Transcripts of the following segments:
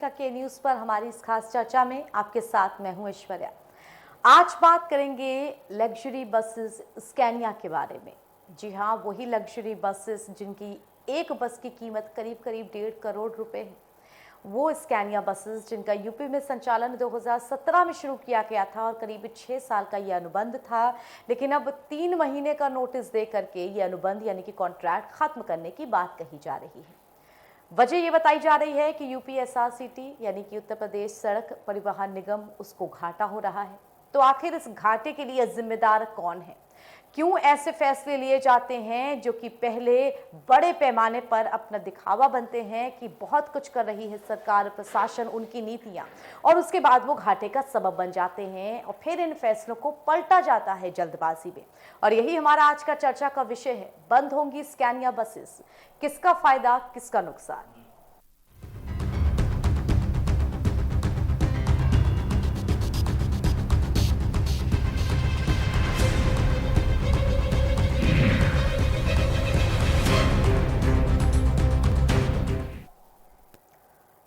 के न्यूज पर हमारी इस खास चर्चा में आपके साथ मैं हूं ऐश्वर्या। आज बात करेंगे लग्जरी बसेस स्कैनिया के बारे में। जी हां, वही लग्जरी बसेस जिनकी एक बस की कीमत करीब करीब 1.5 करोड़ रुपए है। वो स्कैनिया बसेस जिनका यूपी में संचालन 2017 में शुरू किया गया था और करीब 6 साल का ये अनुबंध था, लेकिन अब 3 महीने का नोटिस दे करके ये अनुबंध यानी कि कॉन्ट्रैक्ट खत्म करने की बात कही जा रही है। वजह ये बताई जा रही है कि यूपीएसआरसीटी यानी कि उत्तर प्रदेश सड़क परिवहन निगम उसको घाटा हो रहा है। तो आखिर इस घाटे के लिए जिम्मेदार कौन है? क्यों ऐसे फैसले लिए जाते हैं जो कि पहले बड़े पैमाने पर अपना दिखावा बनते हैं कि बहुत कुछ कर रही है सरकार, प्रशासन, उनकी नीतियां, और उसके बाद वो घाटे का सबब बन जाते हैं और फिर इन फैसलों को पलटा जाता है जल्दबाजी में। और यही हमारा आज का चर्चा का विषय है। बंद होंगी स्कैनिया बसेस, किसका फायदा, किसका नुकसान?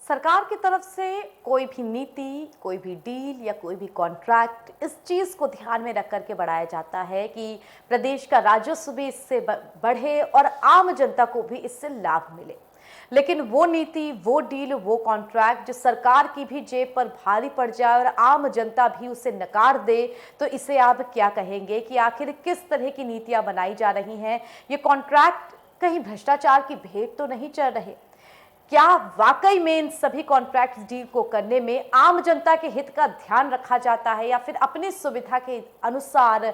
सरकार की तरफ से कोई भी नीति, कोई भी डील या कोई भी कॉन्ट्रैक्ट इस चीज़ को ध्यान में रख करके बढ़ाया जाता है कि प्रदेश का राजस्व भी इससे बढ़े और आम जनता को भी इससे लाभ मिले। लेकिन वो नीति, वो डील, वो कॉन्ट्रैक्ट जो सरकार की भी जेब पर भारी पड़ जाए और आम जनता भी उसे नकार दे, तो इसे आप क्या कहेंगे कि आखिर किस तरह की नीतियां बनाई जा रही हैं? ये कॉन्ट्रैक्ट कहीं भ्रष्टाचार की भेंट तो नहीं चढ़ रहे? क्या वाकई में इन सभी कॉन्ट्रैक्ट डील को करने में आम जनता के हित का ध्यान रखा जाता है या फिर अपनी सुविधा के अनुसार,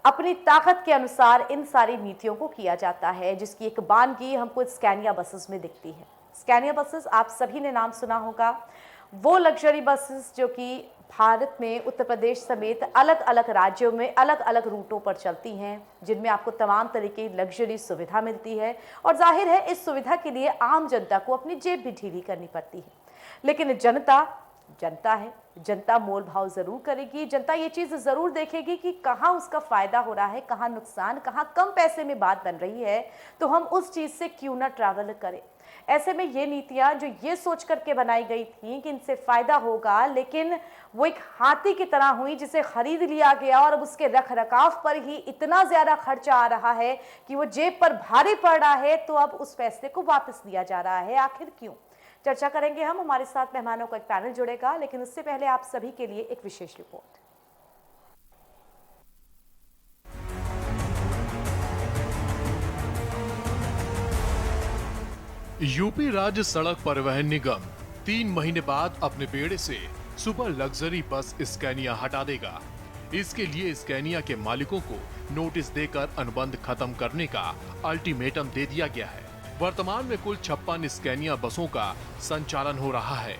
अपनी ताकत के अनुसार इन सारी नीतियों को किया जाता है, जिसकी एक बानगी हमको स्कैनिया बसेस में दिखती है। स्कैनिया बसेस आप सभी ने नाम सुना होगा, वो लग्जरी बसेस जो कि भारत में उत्तर प्रदेश समेत अलग अलग राज्यों में अलग अलग रूटों पर चलती हैं, जिनमें आपको तमाम तरीके की लग्जरी सुविधा मिलती है और जाहिर है इस सुविधा के लिए आम जनता को अपनी जेब भी ढीली करनी पड़ती है। लेकिन जनता है, जनता मोल भाव जरूर करेगी। जनता ये चीज़ ज़रूर देखेगी कि कहाँ उसका फ़ायदा हो रहा है, कहाँ नुकसान, कहाँ कम पैसे में बात बन रही है, तो हम उस चीज़ से क्यों ना ट्रैवल करें। ऐसे में ये नीतियाँ जो ये सोच करके बनाई गई थी कि इनसे फ़ायदा होगा, लेकिन वो एक हाथी की तरह हुई जिसे खरीद लिया गया और अब उसके रख रखाव पर ही इतना ज़्यादा खर्चा आ रहा है कि वो जेब पर भारी पड़ रहा है, तो अब उस फैसले को वापस लिया जा रहा है। आखिर क्यों? चर्चा करेंगे हम। हमारे साथ मेहमानों का एक पैनल जुड़ेगा, लेकिन उससे पहले आप सभी के लिए एक विशेष रिपोर्ट। यूपी राज्य सड़क परिवहन निगम 3 महीने बाद अपने बेड़े से सुपर लग्जरी बस स्कैनिया हटा देगा। इसके लिए स्कैनिया के मालिकों को नोटिस देकर अनुबंध खत्म करने का अल्टीमेटम दे दिया गया है। वर्तमान में कुल 56 स्कैनिया बसों का संचालन हो रहा है।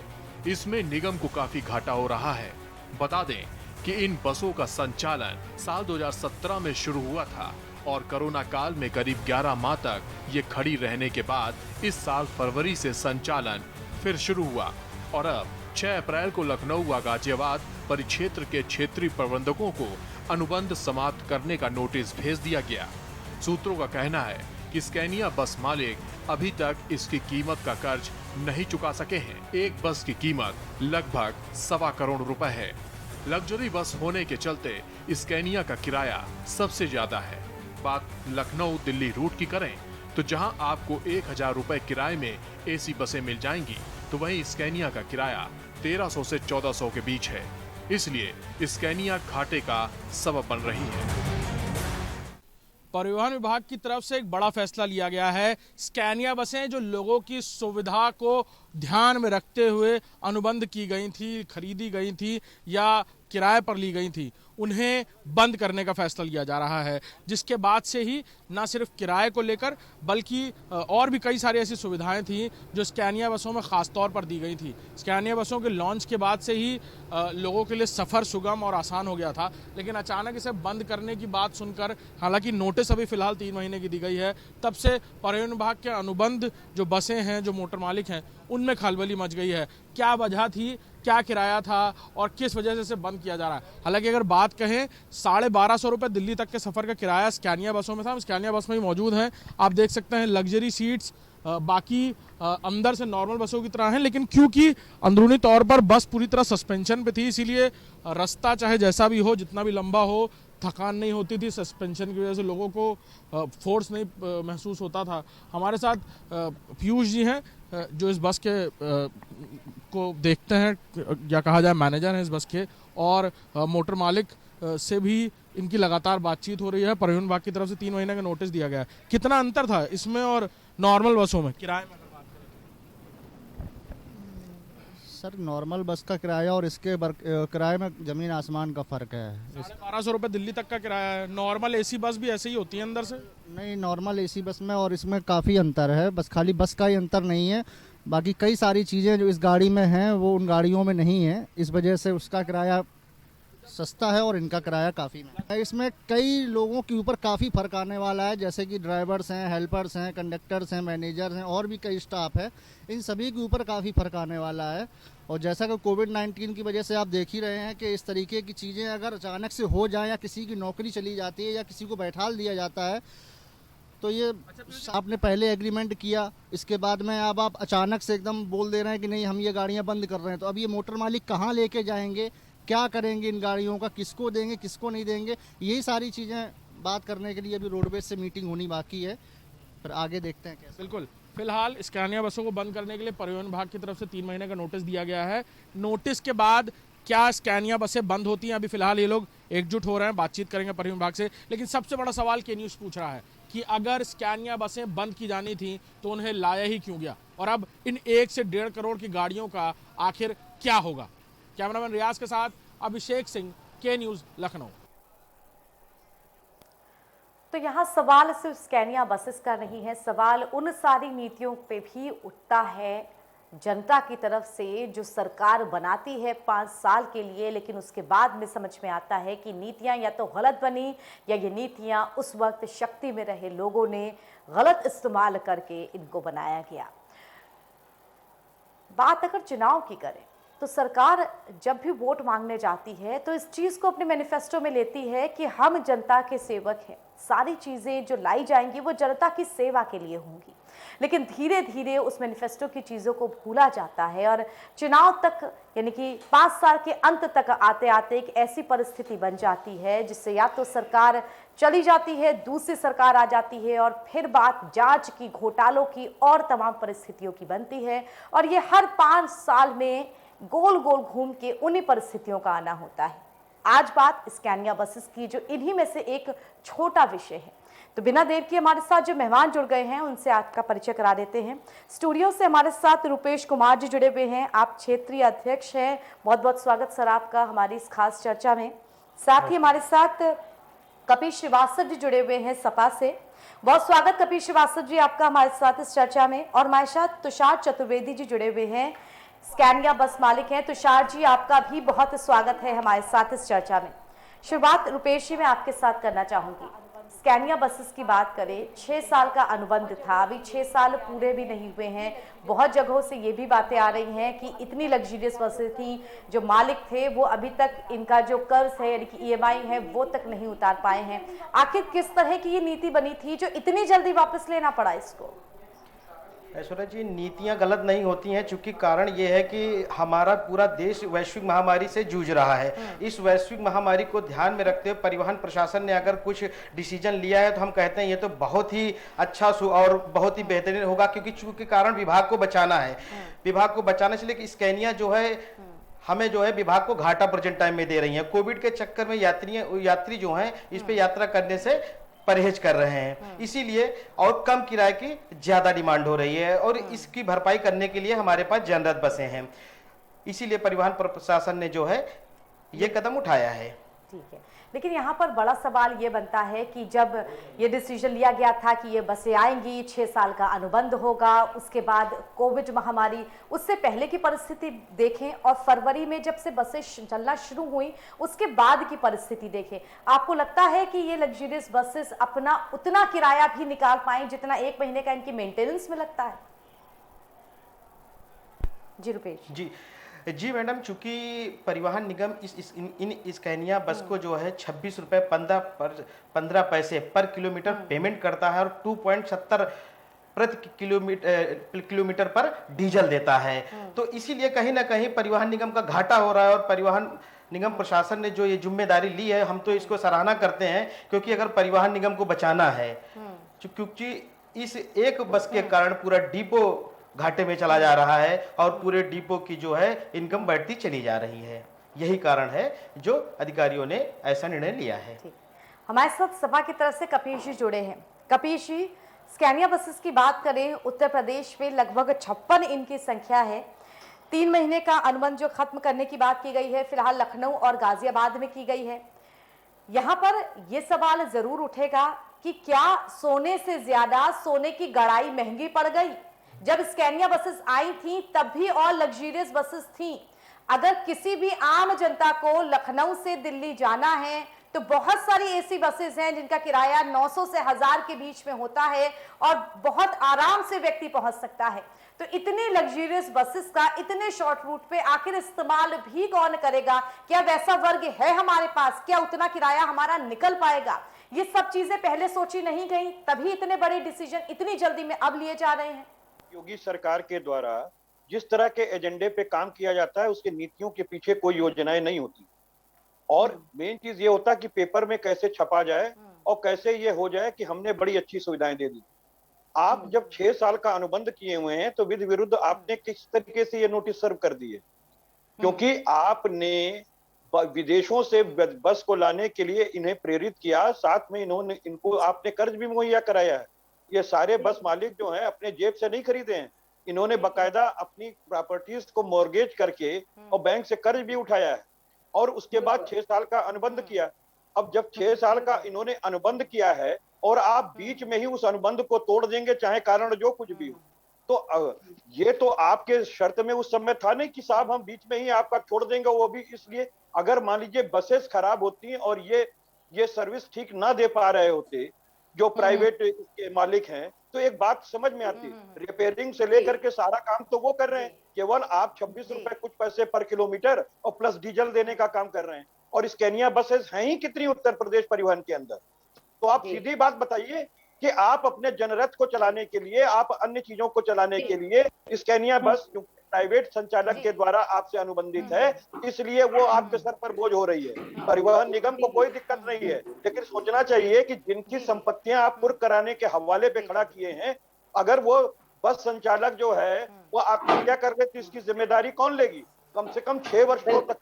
इसमें निगम को काफी घाटा हो रहा है। बता दें कि इन बसों का संचालन साल 2017 में शुरू हुआ था और कोरोना काल में करीब 11 माह तक ये खड़ी रहने के बाद इस साल फरवरी से संचालन फिर शुरू हुआ और अब 6 अप्रैल को लखनऊ व गाजियाबाद परिक्षेत्र के क्षेत्रीय प्रबंधकों को अनुबंध समाप्त करने का नोटिस भेज दिया गया। सूत्रों का कहना है कि स्कैनिया बस मालिक अभी तक इसकी कीमत का कर्ज नहीं चुका सके हैं। एक बस की कीमत लगभग 1.25 करोड़ रुपए है। लग्जरी बस होने के चलते स्कैनिया का किराया सबसे ज्यादा है। बात लखनऊ दिल्ली रूट की करें तो जहां आपको 1000 रुपए किराए में एसी बसें मिल जाएंगी, तो वहीं स्कैनिया का किराया 1300 से 1400 के बीच है। इसलिए स्कैनिया घाटे का सबब बन रही है। परिवहन विभाग की तरफ से एक बड़ा फैसला लिया गया है। स्कैनिया बसें जो लोगों की सुविधा को ध्यान में रखते हुए अनुबंध की गई थी, खरीदी गई थी या किराए पर ली गई थी, उन्हें बंद करने का फैसला लिया जा रहा है। जिसके बाद से ही न सिर्फ किराए को लेकर बल्कि और भी कई सारी ऐसी सुविधाएं थी जो स्कैनिया बसों में खास तौर पर दी गई थी। स्कैनिया बसों के लॉन्च के बाद से ही लोगों के लिए सफ़र सुगम और आसान हो गया था, लेकिन अचानक इसे बंद करने की बात सुनकर, हालांकि नोटिस अभी फिलहाल 3 महीने की दी गई है, तब से परिवहन विभाग के अनुबंध जो बसें हैं, जो मोटर मालिक हैं, उनमें खलबली मच गई है। क्या वजह थी, क्या किराया था और किस वजह से इसे बंद किया जा रहा है? हालांकि अगर बात कहें 1250 रुपये दिल्ली तक के सफ़र का किराया स्कैनिया बसों में था। हम स्कैनिया बस में ही मौजूद हैं। आप देख सकते हैं लग्जरी सीट्स, बाकी अंदर से नॉर्मल बसों की तरह हैं, लेकिन क्योंकि अंदरूनी तौर पर बस पूरी तरह सस्पेंशन पे थी, इसीलिए रास्ता चाहे जैसा भी हो, जितना भी लंबा हो, थकान नहीं होती थी। सस्पेंशन की वजह से लोगों को फोर्स नहीं महसूस होता था। हमारे साथ पीयूष जी हैं, जो इस बस के को देखते हैं, या कहा जाए मैनेजर हैं इस बस के, और मोटर मालिक से भी इनकी लगातार बातचीत हो रही है। परिवहन विभाग की तरफ से 3 महीने का नोटिस दिया गया है। कितना अंतर था इसमें और नॉर्मल बसों में किराए में? सर नॉर्मल बस का किराया और इसके किराए में ज़मीन आसमान का फ़र्क है। 1250 रुपये दिल्ली तक का किराया है। नॉर्मल एसी बस भी ऐसे ही होती है अंदर से? नहीं, नॉर्मल एसी बस में और इसमें काफ़ी अंतर है। बस खाली बस का ही अंतर नहीं है, बाकी कई सारी चीज़ें जो इस गाड़ी में हैं वो उन गाड़ियों में नहीं है। इस वजह से उसका किराया सस्ता है और इनका किराया काफ़ी महंगा है। इसमें कई लोगों के ऊपर काफ़ी फ़र्क आने वाला है, जैसे कि ड्राइवर्स हैं, हेल्पर्स हैं, कंडक्टर्स हैं, मैनेजर्स हैं और भी कई स्टाफ है। इन सभी के ऊपर काफ़ी फ़र्क आने वाला है। और जैसा कि कोविड-19 की वजह से आप देख ही रहे हैं कि इस तरीके की चीज़ें अगर अचानक से हो जाएं या किसी की नौकरी चली जाती है या किसी को बैठाल दिया जाता है, तो ये आपने पहले एग्रीमेंट किया, इसके बाद में अब आप अचानक से एकदम बोल दे रहे हैं कि नहीं हम ये गाड़ियाँ बंद कर रहे हैं, तो अब ये मोटर मालिक कहाँ लेके जाएंगे, क्या करेंगे इन गाड़ियों का, किसको देंगे किसको नहीं देंगे, यही सारी चीज़ें बात करने के लिए अभी रोडवेज से मीटिंग होनी बाकी है। फिर आगे देखते हैं कैसे। बिल्कुल। फिलहाल स्कैनिया बसों को बंद करने के लिए परिवहन विभाग की तरफ से 3 महीने का नोटिस दिया गया है। नोटिस के बाद क्या स्कैनिया बसें बंद होती हैं? अभी फिलहाल ये लोग एकजुट हो रहे हैं, बातचीत करेंगे परिवहन विभाग से। लेकिन सबसे बड़ा सवाल के न्यूज़ पूछ रहा है कि अगर स्कैनिया बसें बंद की जानी थी तो उन्हें लाया ही क्यों गया, और अब इन 1 से 1.5 करोड़ की गाड़ियों का आखिर क्या होगा? कैमरामैन रियाज के साथ अभिषेक सिंह, के न्यूज़, लखनऊ। तो यहाँ सवाल सिर्फ स्कैनिया बसेस का नहीं है, सवाल उन सारी नीतियों पे भी उठता है जनता की तरफ से जो सरकार बनाती है 5 साल के लिए, लेकिन उसके बाद में समझ में आता है कि नीतियाँ या तो गलत बनी या ये नीतियाँ उस वक्त शक्ति में रहे लोगों ने गलत इस्तेमाल करके इनको बनाया गया। बात अगर चुनाव की करें तो सरकार जब भी वोट मांगने जाती है तो इस चीज़ को अपने मैनिफेस्टो में लेती है कि हम जनता के सेवक हैं, सारी चीज़ें जो लाई जाएंगी वो जनता की सेवा के लिए होंगी। लेकिन धीरे धीरे उस मैनिफेस्टो की चीज़ों को भूला जाता है और चुनाव तक यानी कि 5 साल के अंत तक आते आते एक ऐसी परिस्थिति बन जाती है जिससे या तो सरकार चली जाती है, दूसरी सरकार आ जाती है और फिर बात जांच की, घोटालों की और तमाम परिस्थितियों की बनती है। और ये हर 5 साल में गोल गोल घूम के उन्हीं परिस्थितियों का आना होता है। आज बात स्कैनिया बसेस की, जो इन्हीं में से एक छोटा विषय है। तो बिना देर किए हमारे साथ जो मेहमान जुड़ गए हैं उनसे आपका परिचय करा देते हैं। स्टूडियो से हमारे साथ रुपेश कुमार जी जुड़े हुए हैं, आप क्षेत्रीय अध्यक्ष हैं। बहुत बहुत स्वागत सर आपका हमारी इस खास चर्चा में। साथ ही हमारे साथ कपिल श्रीवास्तव जी जुड़े हुए हैं सपा से। बहुत स्वागत कपिल श्रीवास्तव जी आपका हमारे साथ इस चर्चा में। और हमारे साथ तुषार चतुर्वेदी जी जुड़े हुए हैं, स्कैनिया बस मालिक हैं। तुषार जी आपका भी बहुत स्वागत है हमारे साथ इस चर्चा में। शुरुआत रुपेश जी मैं आपके साथ करना चाहूंगी। स्कैनिया बसेस की बात करें, 6 साल का अनुबंध था, अभी 6 साल पूरे भी नहीं हुए हैं। बहुत जगहों से ये भी बातें आ रही हैं कि इतनी लग्जरियस बसें थी, जो मालिक थे वो अभी तक इनका जो कर्ज है यानी कि EMI है वो तक नहीं उतार पाए हैं। आखिर किस तरह की ये नीति बनी थी जो इतनी जल्दी वापस लेना पड़ा इसको? ऐश्वर्या जी, नीतियां गलत नहीं होती हैं, चूंकि कारण ये है कि हमारा पूरा देश वैश्विक महामारी से जूझ रहा है। इस वैश्विक महामारी को ध्यान में रखते हुए परिवहन प्रशासन ने अगर कुछ डिसीजन लिया है तो हम कहते हैं ये तो बहुत ही अच्छा और बहुत ही बेहतरीन होगा, क्योंकि चूंकि कारण विभाग को बचाना है। विभाग को बचाने से लेकर स्कैनिया जो है हमें जो है विभाग को घाटा प्रेजेंट टाइम में दे रही है। कोविड के चक्कर में यात्री जो हैं इस पे यात्रा करने से परहेज कर रहे हैं, इसीलिए और कम किराए की ज्यादा डिमांड हो रही है और इसकी भरपाई करने के लिए हमारे पास जनरल बसें हैं। इसीलिए परिवहन प्रशासन ने जो है ये कदम उठाया है। ठीक है, लेकिन यहाँ पर बड़ा सवाल ये बनता है कि जब ये डिसीजन लिया गया था कि ये बसें आएंगी, 6 साल का अनुबंध होगा, उसके बाद कोविड महामारी, उससे पहले की परिस्थिति देखें और फरवरी में जब से बसें चलना शुरू हुई उसके बाद की परिस्थिति देखें, आपको लगता है कि ये लग्जरियस बसेस अपना उतना किराया भी निकाल पाएं जितना 1 महीने का इनकी मेंटेनेंस में लगता है? जी रुपेश जी मैडम, चूंकि परिवहन निगम इन स्कैनिया बस को जो है 26 रुपये 15 पैसे पर किलोमीटर पेमेंट करता है और 2.70 प्रति किलोमीटर पर डीजल देता है। तो इसीलिए कहीं ना कहीं परिवहन निगम का घाटा हो रहा है, और परिवहन निगम प्रशासन ने जो ये जिम्मेदारी ली है, हम तो इसको सराहना करते हैं, क्योंकि अगर परिवहन निगम को बचाना है, क्योंकि इस एक बस के कारण पूरा डिपो घाटे में चला जा रहा है और पूरे डिपो की जो है इनकम बढ़ती चली जा रही है। यही कारण है जो अधिकारियों ने ऐसा निर्णय लिया है। हमारे साथ सभा की तरफ से कपीश जी जुड़े हैं। कपीश जी, स्कैनिया बसेस की बात करें, उत्तर प्रदेश में लगभग 56 इनकी संख्या है। 3 महीने का अनुबंध जो खत्म करने की बात की गई है, फिलहाल लखनऊ और गाजियाबाद में की गई है। यहाँ पर यह सवाल जरूर उठेगा कि क्या सोने से ज्यादा सोने की गड़ाई महंगी पड़ गई? जब स्कैनिया बसेस आई थी तब भी और लग्जरियस बसेस थी। अगर किसी भी आम जनता को लखनऊ से दिल्ली जाना है तो बहुत सारी एसी बसेस हैं जिनका किराया 900 से 1000 के बीच में होता है और बहुत आराम से व्यक्ति पहुंच सकता है। तो इतने लग्जरियस बसेस का इतने शॉर्ट रूट पे आखिर इस्तेमाल भी कौन करेगा? क्या वैसा वर्ग है हमारे पास? क्या उतना किराया हमारा निकल पाएगा? ये सब चीजें पहले सोची नहीं गई, तभी इतने बड़े डिसीजन इतनी जल्दी में अब लिए जा रहे हैं। योगी सरकार के द्वारा जिस तरह के एजेंडे पे काम किया जाता है, उसके नीतियों के पीछे कोई योजनाएं नहीं होती, और मेन चीज ये होता है कि पेपर में कैसे छपा जाए और कैसे ये हो जाए कि हमने बड़ी अच्छी सुविधाएं दे दी। आप जब 6 साल का अनुबंध किए हुए हैं तो विधि विरुद्ध आपने किस तरीके से ये नोटिस सर्व कर दिए, क्योंकि आपने विदेशों से बस को लाने के लिए इन्हें प्रेरित किया, साथ में इनको आपने कर्ज भी मुहैया कराया है। ये सारे बस मालिक जो हैं अपने जेब से नहीं खरीदे हैं, इन्होंने बकायदा अपनी प्रॉपर्टीज को मॉर्गेज करके और बैंक से कर्ज भी उठाया है, और उसके बाद 6 साल का अनुबंध किया। अब जब 6 साल का इन्होंने अनुबंध किया है और आप बीच में ही उस अनुबंध को तोड़ देंगे, चाहे कारण जो कुछ भी हो, तो ये तो आपके शर्त में उस समय था नहीं कि साहब हम बीच में ही आपका छोड़ देंगे। वो भी इसलिए, अगर मान लीजिए बसेस खराब होती और ये सर्विस ठीक ना दे पा रहे होते जो प्राइवेट के मालिक हैं, तो एक बात समझ में आती, रिपेयरिंग से लेकर के सारा काम तो वो कर रहे हैं, केवल आप 26 रुपए कुछ पैसे पर किलोमीटर और प्लस डीजल देने का काम कर रहे हैं। और स्कैनिया बसेस हैं ही कितनी उत्तर प्रदेश परिवहन के अंदर। तो आप सीधी बात बताइए कि आप अपने जनरथ को चलाने के लिए, आप अन्य चीजों को चलाने के लिए स्कैनिया बस प्राइवेट संचालक के द्वारा आपसे अनुबंधित है, इसलिए वो आपके सर पर बोझ हो रही है। परिवहन निगम को कोई दिक्कत नहीं है, लेकिन सोचना चाहिए कि जिनकी संपत्तियां आप कुर्क कराने के हवाले पे खड़ा किए हैं, अगर वो बस संचालक जो है वो आपको क्या कर रहे थे, इसकी जिम्मेदारी कौन लेगी? कम से कम 6 वर्षों तक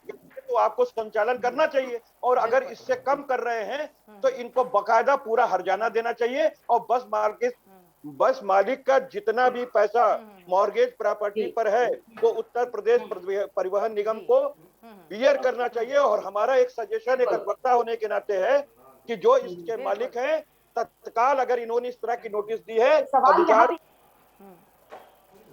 तो आपको संचालन करना चाहिए, और अगर इससे कम कर रहे हैं तो इनको बकायदा पूरा हर्जाना देना चाहिए, और बस मालिक का जितना भी पैसा मॉर्गेज प्रॉपर्टी पर है वो उत्तर प्रदेश परिवहन निगम को बियर करना चाहिए। और हमारा एक सजेशन एक वक्ता होने के नाते है कि जो इसके मालिक हैं, तत्काल अगर इन्होंने इस तरह की नोटिस दी है, अधिकार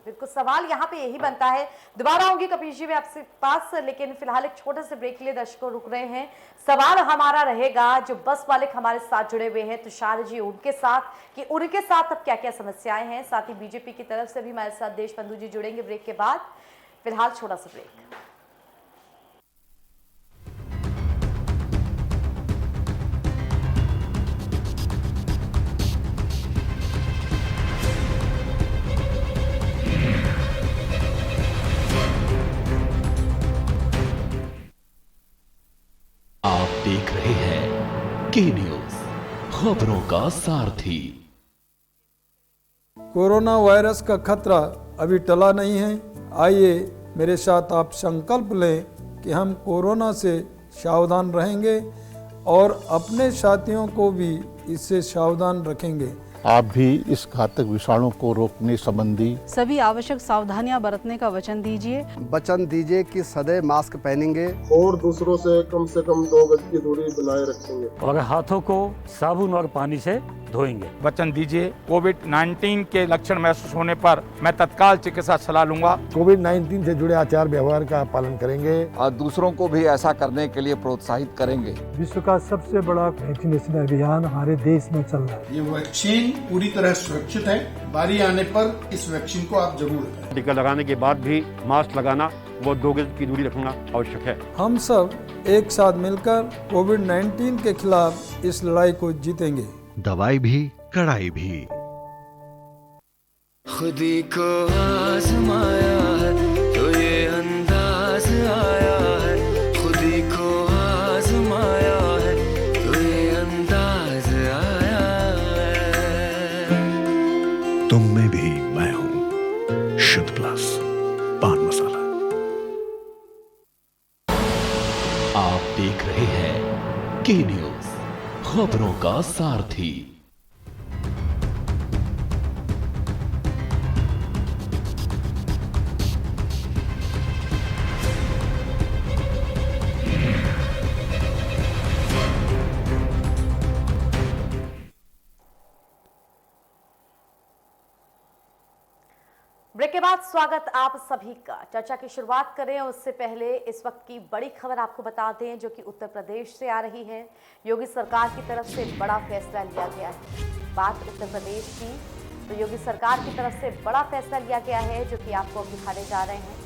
बिल्कुल सवाल यहाँ पे यही बनता है। दोबारा आऊंगी कपीश जी में आपसे पास, लेकिन फिलहाल एक छोटे से ब्रेक के लिए दर्शकों रुक रहे हैं। सवाल हमारा रहेगा जो बस मालिक हमारे साथ जुड़े हुए हैं तुषार जी, उनके साथ कि उनके साथ अब क्या क्या समस्याएं हैं। साथ ही बीजेपी की तरफ से भी हमारे साथ देशबंधु जी जुड़ेंगे ब्रेक के बाद। फिलहाल छोटा सा ब्रेक। आप देख रहे हैं के न्यूज, खबरों का सारथी। कोरोना वायरस का खतरा अभी टला नहीं है। आइए मेरे साथ आप संकल्प लें कि हम कोरोना से सावधान रहेंगे और अपने साथियों को भी इससे सावधान रखेंगे। आप भी इस घातक विषाणु को रोकने संबंधी सभी आवश्यक सावधानियां बरतने का वचन दीजिए। वचन दीजिए कि सदैव मास्क पहनेंगे और दूसरों से कम 2 गज की दूरी बनाए रखेंगे और हाथों को साबुन और पानी से धोएंगे। वचन दीजिए कोविड-19 के लक्षण महसूस होने पर मैं तत्काल चिकित्सा सलाह लूंगा। कोविड-19 से जुड़े आचार व्यवहार का पालन करेंगे और दूसरों को भी ऐसा करने के लिए प्रोत्साहित करेंगे। विश्व का सबसे बड़ा वैक्सीनेशन अभियान हमारे देश में चल रहा है। ये वैक्सीन पूरी तरह सुरक्षित है। बारी आने पर इस वैक्सीन को आप जरूर लगाएं। टीका लगाने के बाद भी मास्क लगाना व 2 गज की दूरी रखना आवश्यक है। हम सब एक साथ मिलकर कोविड-19 के खिलाफ इस लड़ाई को जीतेंगे। दवाई भी कड़ाई भी। खुदी को आजमाया है तो ये अंदाज आया है, खुदी को आजमाया है तो ये अंदाज आया है। तुम में भी मैं हूं, शुद्ध प्लस पान मसाला। आप देख रहे हैं के न्यूज, खबरों का सारथी। ब्रेक के बाद स्वागत आप सभी का। चर्चा की शुरुआत करें उससे पहले इस वक्त की बड़ी खबर आपको बता दें जो कि उत्तर प्रदेश से आ रही है। योगी सरकार की तरफ से बड़ा फैसला लिया गया है। बात उत्तर प्रदेश की, तो योगी सरकार की तरफ से बड़ा फैसला लिया गया है जो कि आपको अब दिखाने जा रहे हैं।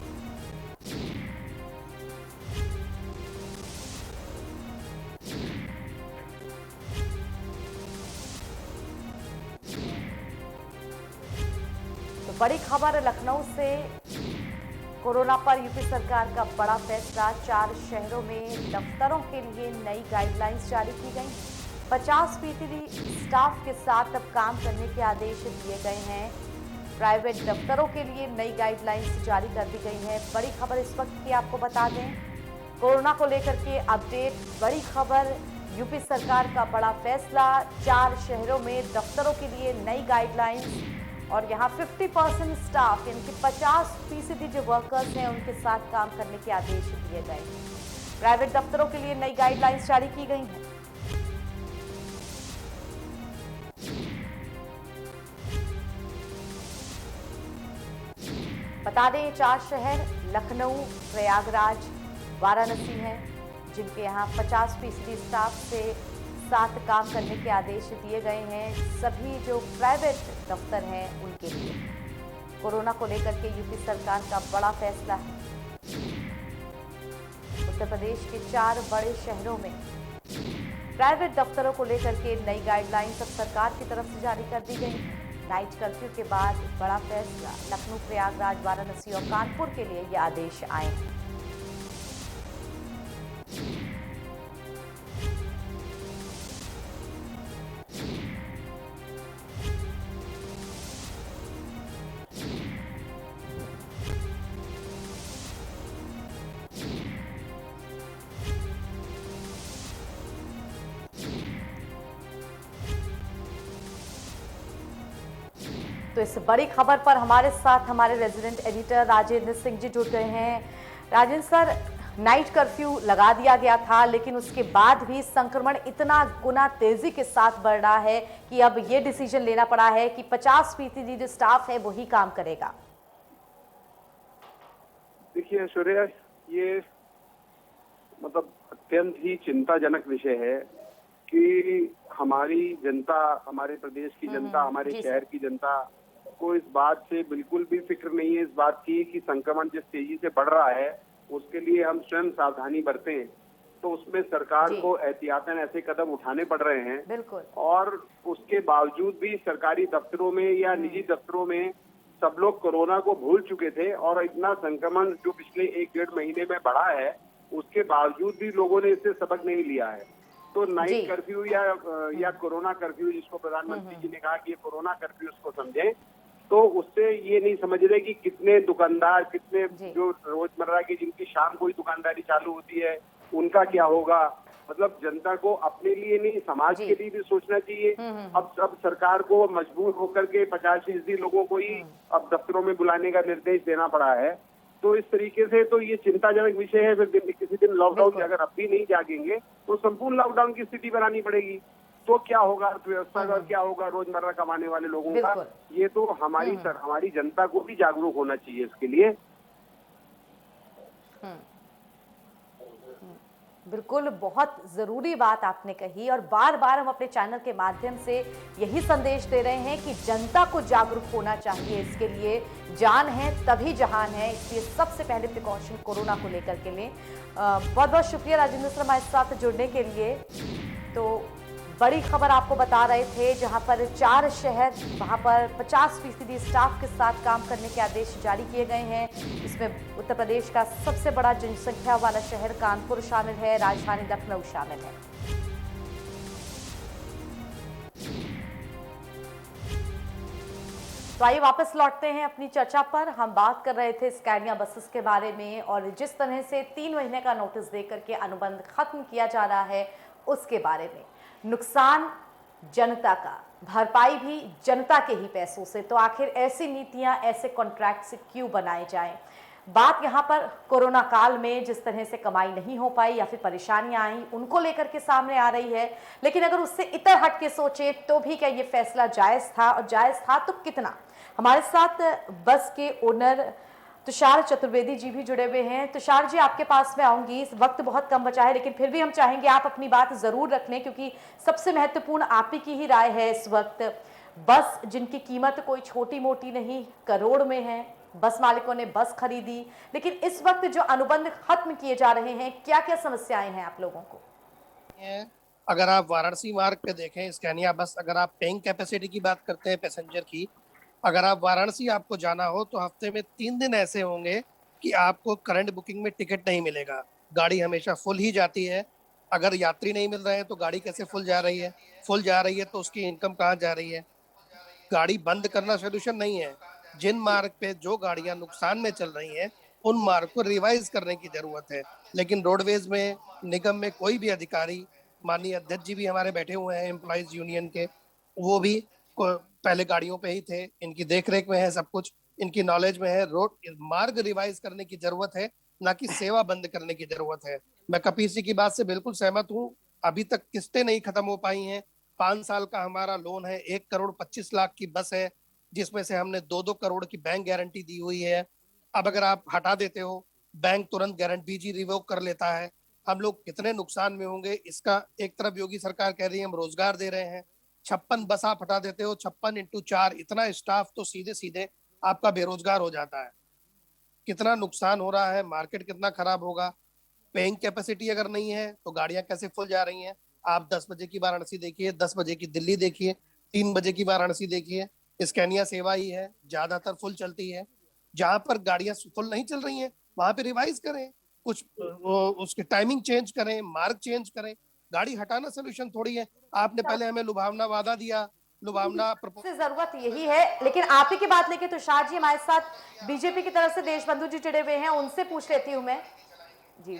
बड़ी खबर लखनऊ से, कोरोना पर यूपी सरकार का बड़ा फैसला। 4 शहरों में दफ्तरों के लिए नई गाइडलाइंस जारी की गई। 50% स्टाफ के साथ अब काम करने के आदेश दिए गए हैं। प्राइवेट दफ्तरों के लिए नई गाइडलाइंस जारी कर दी गई है। बड़ी खबर इस वक्त की आपको बता दें, कोरोना को लेकर के अपडेट। बड़ी खबर, यूपी सरकार का बड़ा फैसला। 4 शहरों में दफ्तरों के लिए नई गाइडलाइंस और यहाँ 50% स्टाफ यानी कि 50% जो वर्कर्स हैं उनके साथ काम करने के आदेश दिए गए हैं। प्राइवेट दफ्तरों के लिए नई गाइडलाइंस जारी की गई हैं। बता दें 4 शहर लखनऊ, प्रयागराज, वाराणसी हैं जिनके यहाँ 50% स्टाफ से साथ काम करने के आदेश दिए गए हैं। सभी जो प्राइवेट दफ्तर हैं उनके लिए कोरोना को लेकर के यूपी सरकार का बड़ा फैसला है। उत्तर प्रदेश के 4 बड़े शहरों में प्राइवेट दफ्तरों को लेकर के नई गाइडलाइंस अब सरकार की तरफ से जारी कर दी गई है। नाइट कर्फ्यू के बाद बड़ा फैसला। लखनऊ, प्रयागराज, वाराणसी और कानपुर के लिए ये आदेश आए हैं। तो इस बड़ी खबर पर हमारे साथ हमारे रेजिडेंट एडिटर राजेंद्र सिंह जी जुड़ गए हैं। राजेंद्र सर, नाइट कर्फ्यू लगा दिया गया था लेकिन उसके बाद भी संक्रमण इतना गुना तेजी के साथ बढ़ रहा है कि अब ये डिसीजन लेना पड़ा है कि 50% जो स्टाफ है वही काम करेगा। देखिए सूर्या, ये मतलब अत्यंत ही चिंताजनक विषय है कि हमारी जनता, हमारे प्रदेश की जनता, हमारे शहर की जनता को इस बात से बिल्कुल भी फिक्र नहीं है, इस बात की कि संक्रमण जिस तेजी से बढ़ रहा है उसके लिए हम स्वयं सावधानी बरतें। तो उसमें सरकार को एहतियातन ऐसे कदम उठाने पड़ रहे हैं। बिल्कुल। और उसके बावजूद भी सरकारी दफ्तरों में या निजी दफ्तरों में सब लोग कोरोना को भूल चुके थे और इतना संक्रमण जो पिछले 1-1.5 महीने में बढ़ा है उसके बावजूद भी लोगों ने इससे सबक नहीं लिया है। तो नाइट कर्फ्यू या कोरोना कर्फ्यू, जिसको प्रधानमंत्री जी ने कहा कि ये कोरोना कर्फ्यू उसको समझें, तो उससे ये नहीं समझ रहे कि कितने दुकानदार, कितने जो रोजमर्रा की जिनकी शाम को ही दुकानदारी चालू होती है उनका क्या होगा। मतलब जनता को अपने लिए नहीं, समाज के लिए भी सोचना चाहिए। अब सरकार को मजबूर होकर के 50% लोगों को ही अब दफ्तरों में बुलाने का निर्देश देना पड़ा है। तो इस तरीके से तो ये चिंताजनक विषय है। फिर किसी दिन लॉकडाउन अगर अब भी नहीं जागेंगे तो संपूर्ण लॉकडाउन की स्थिति बनानी पड़ेगी। तो क्या होगा अर्थव्यवस्था का, क्या होगा रोजमर्रा कमाने वाले लोगों का। ये तो हमारी जनता को भी जागरूक होना चाहिए इसके लिए। बिल्कुल, बहुत ज़रूरी बात आपने कही और बार बार हम अपने चैनल के माध्यम से यही संदेश दे रहे हैं कि जनता को जागरूक होना चाहिए। इसके लिए जान है तभी जहान है, इसलिए सबसे पहले प्रिकॉशन कोरोना को लेकर के लिए। बहुत बहुत शुक्रिया राजेंद्र सर हमारे साथ जुड़ने के लिए। तो बड़ी खबर आपको बता रहे थे, जहां पर 4 शहर, वहां पर 50% स्टाफ के साथ काम करने के आदेश जारी किए गए हैं। इसमें उत्तर प्रदेश का सबसे बड़ा जनसंख्या वाला शहर कानपुर शामिल है, राजधानी लखनऊ शामिल है। तो आइए वापस लौटते हैं अपनी चर्चा पर। हम बात कर रहे थे स्कैनिया बसेस के बारे में और जिस तरह से 3 महीने का नोटिस देकर के अनुबंध खत्म किया जा रहा है उसके बारे में। नुकसान जनता का, भरपाई भी जनता के ही पैसों से, तो आखिर ऐसी नीतियां, ऐसे कॉन्ट्रैक्ट से क्यों बनाए जाएं? बात यहाँ पर कोरोना काल में जिस तरह से कमाई नहीं हो पाई या फिर परेशानियां आई उनको लेकर के सामने आ रही है, लेकिन अगर उससे इतर हट के सोचे तो भी क्या ये फैसला जायज था, और जायज था तो कितना? हमारे साथ बस के ओनर तुषार चतुर्वेदी जी भी जुड़े हुए हैं। तुषार जी, आपके पास में आऊंगी, इस वक्त बहुत कम बचा है, लेकिन फिर भी हम चाहेंगे आप अपनी बात जरूर रख लें, क्योंकि सबसे महत्वपूर्ण आप ही की ही राय है इस वक्त। बस जिनकी कीमत कोई छोटी मोटी नहीं, करोड़ में है, बस मालिकों ने बस खरीदी, लेकिन इस वक्त जो अनुबंध खत्म किए जा रहे हैं, क्या क्या समस्याएं हैं आप लोगों को? अगर आप वाराणसी मार्ग पे देखें स्कैनिया बस, अगर आप पेइंग कैपेसिटी की बात करते हैं पैसेंजर की, अगर आप वाराणसी आपको जाना हो तो हफ्ते में 3 दिन ऐसे होंगे कि आपको करंट बुकिंग में टिकट नहीं मिलेगा। गाड़ी हमेशा फुल ही जाती है। अगर यात्री नहीं मिल रहे हैं तो गाड़ी कैसे फुल जा रही है? फुल जा रही है तो उसकी इनकम कहाँ जा रही है? गाड़ी बंद करना सोल्यूशन नहीं है। जिन मार्ग पे जो गाड़ियां नुकसान में चल रही हैं उन मार्ग को रिवाइज करने की जरूरत है। लेकिन रोडवेज में, निगम में कोई भी अधिकारी, माननीय अध्यक्ष जी भी हमारे बैठे हुए हैं एम्प्लॉइज यूनियन के, वो भी पहले गाड़ियों पे ही थे, इनकी देखरेख में है सब कुछ, इनकी नॉलेज में है। रोड मार्ग रिवाइज करने की जरूरत है, ना कि सेवा बंद करने की जरूरत है। मैं कपिल सिंह की बात से बिल्कुल सहमत हूँ। अभी तक किस्तें नहीं खत्म हो पाई हैं। 5 साल का हमारा लोन है, 1 करोड़ 25 लाख की बस है, जिसमें से हमने 2-2 करोड़ की बैंक गारंटी दी हुई है। अब अगर आप हटा देते हो, बैंक तुरंत गारंटी जी रिवोक कर लेता है। हम लोग कितने नुकसान में होंगे इसका, एक तरफ योगी सरकार कह रही है हम रोजगार दे रहे हैं, 56 बस आप हटा देते हो, 56 × 4, इतना स्टाफ तो सीधे सीधे आपका बेरोजगार हो जाता है। कितना नुकसान हो रहा है, मार्केट कितना खराब होगा। पेइंग कैपेसिटी अगर नहीं है तो गाड़ियां कैसे फुल जा रही हैं? आप 10 बजे की वाराणसी देखिए, 10 बजे की दिल्ली देखिए, 3 बजे की वाराणसी देखिए। स्कैनिया सेवा ही है, ज्यादातर फुल चलती है। जहां पर गाड़ियां फुल नहीं चल रही हैं वहां पे रिवाइज करें, कुछ उसकी टाइमिंग चेंज करें, मार्ग चेंज करें। गाड़ी हटाना सोल्यूशन थोड़ी है। आपने पहले हमें लुभावना वादा दिया, लुभावना से जरूरत यही है। लेकिन आप ही की बात लेके तुषार जी हमारे साथ बीजेपी की तरफ से देशबंधु जी जुड़े हुए हैं, उनसे पूछ लेती हूँ मैं। जी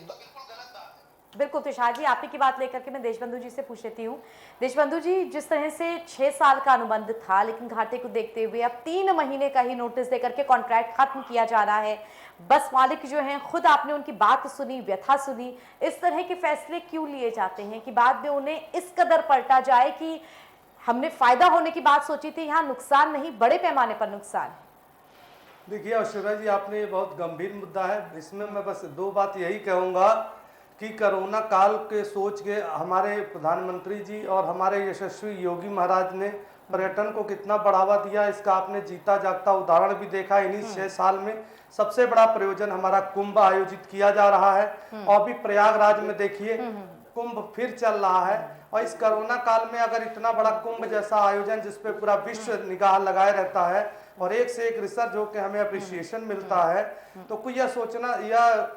बिल्कुल तुषार जी, आप ही की बात लेकर के मैं देशबंधु जी से पूछ लेती हूँ। देशबंधु जी, जिस तरह से 6 साल का अनुबंध था, लेकिन घाटे को देखते हुए अब 3 महीने का ही नोटिस देकर के कॉन्ट्रैक्ट खत्म किया जा रहा है। बस मालिक जो हैं, खुद आपने उनकी बात सुनी, व्यथा सुनी। इस तरह के फैसले क्यों लिए जाते हैं कि बाद में उन्हें इस कदर पलटा जाए कि हमने फायदा होने की बात सोची थी, यहाँ नुकसान नहीं, बड़े पैमाने पर नुकसान है? देखिए ऐश्वर्या जी, आपने ये बहुत गंभीर मुद्दा है। इसमें मैं बस 2 बात यही कहूँगा कि कोरोना काल के सोच के हमारे प्रधानमंत्री जी और हमारे यशस्वी योगी महाराज ने पर्यटन को कितना बढ़ावा दिया, इसका आपने जीता जागता उदाहरण भी देखा। इन्हीं 6 साल में सबसे बड़ा प्रयोजन हमारा कुंभ आयोजित किया जा रहा है और भी प्रयागराज में देखिए कुंभ फिर चल रहा है। और इस कोरोना काल में अगर इतना बड़ा कुंभ जैसा आयोजन जिसपे पूरा विश्व निगाह लगाए रहता है और एक से एक रिसर्च होकर हमें अप्रिसिएशन मिलता है, तो कोई यह सोचना यह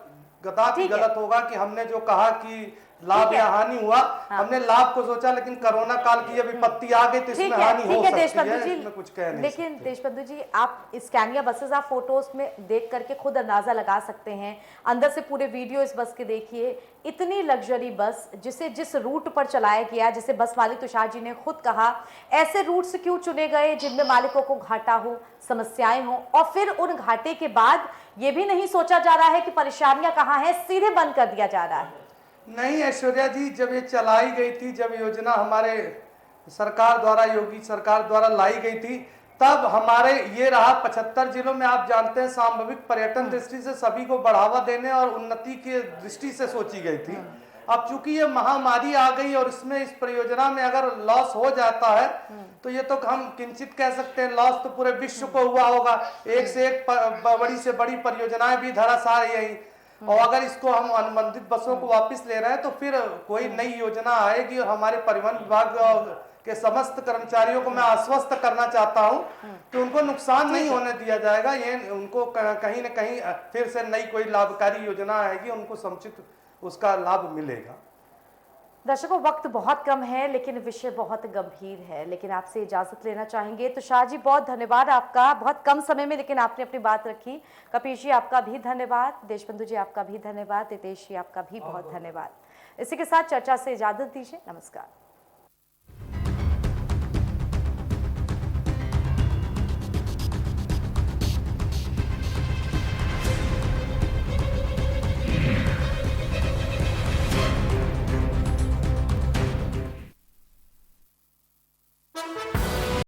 कदापि गलत होगा कि हमने जो कहा कि लाभ या हानि हुआ, हमने लाभ को सोचा, लेकिन कोरोना काल की ये विपत्ति आ गई तो इसमें हानि हो सकती है, इसमें कुछ कह नहीं। लेकिन देशबंधु जी, आप स्कैनिया बसेस आप फोटोज में देख करके खुद अंदाजा लगा सकते हैं, अंदर से पूरे वीडियो इस बस के देखिए। इतनी लग्जरी बस जिसे जिस रूट पर चलाया गया, जिसे बस मालिक तुषार जी ने खुद कहा, ऐसे रूट्स क्यों चुने गए जिनमें मालिकों को घाटा हो, समस्याएं हो, और फिर उन घाटे के बाद ये भी नहीं सोचा जा रहा है कि परेशानियां कहाँ हैं, सीधे बंद कर दिया जा रहा है? नहीं ऐश्वर्या जी, जब ये चलाई गई थी, जब योजना हमारे सरकार द्वारा, योगी सरकार द्वारा लाई गई थी, तब हमारे ये रहा 75 जिलों में, आप जानते हैं सांभविक पर्यटन दृष्टि से सभी को बढ़ावा देने और उन्नति के दृष्टि से सोची गई थी। अब चूंकि ये महामारी आ गई और इसमें इस परियोजना में अगर लॉस हो जाता है तो ये तो हम किंचित कह सकते हैं, लॉस तो पूरे विश्व को हुआ होगा। एक से एक बड़ी से बड़ी परियोजनाएं भी धराशायी यही। और अगर इसको हम अनुबंधित बसों को वापस ले रहे हैं तो फिर कोई नई योजना आएगी। और हमारे परिवहन विभाग के समस्त कर्मचारियों को मैं आश्वस्त करना चाहता हूं कि उनको नुकसान नहीं होने दिया जाएगा। ये उनको कहीं न कहीं फिर से नई कोई लाभकारी योजना आएगी, उनको समुचित उसका लाभ मिलेगा। दर्शकों, वक्त बहुत कम है लेकिन विषय बहुत गंभीर है, लेकिन आपसे इजाजत लेना चाहेंगे। तुषार जी, बहुत धन्यवाद आपका, बहुत कम समय में लेकिन आपने अपनी बात रखी। कपीश जी, आपका भी धन्यवाद। देशबंधु जी, आपका भी धन्यवाद। रितेश जी, आपका भी बहुत धन्यवाद। इसी के साथ चर्चा से इजाजत दीजिए। नमस्कार।